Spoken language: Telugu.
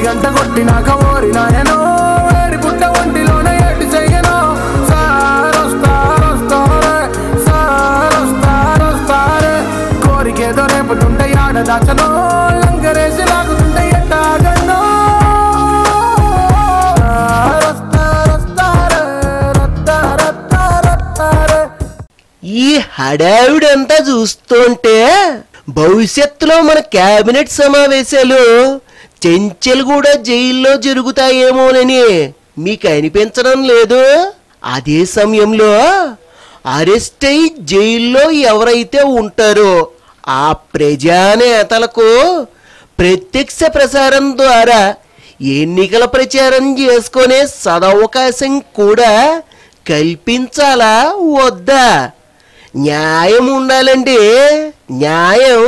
గంట కొట్టినాక ఓరి నాయనో వేడి పుట్ట ఒంటిలోనే ఏటి చెయ్యను సార్ వస్తారే సార్ వస్తారే కోరికేదో రేపుతుంటే ఆడ దాచనో లంకరేసి లాగుతుంటే ఎట్టాగన్నో ఈ హడావిడంతా చూస్తుంటే భవిష్యత్తులో మన కేబినెట్ సమావేశాలు చెంచెల్గూడ జైల్లో జరుగుతాయేమోనని మీకు అనిపించడం లేదు? అదే సమయంలో అరెస్ట్ అయి జైల్లో ఎవరైతే ఉంటారో ఆ ప్రజానేతలకు ప్రత్యక్ష ప్రసారం ద్వారా ఎన్నికల ప్రచారం చేసుకునే సదవకాశం కూడా కల్పించాలా వద్దా? న్యాయం ఉండాలండి, న్యాయం.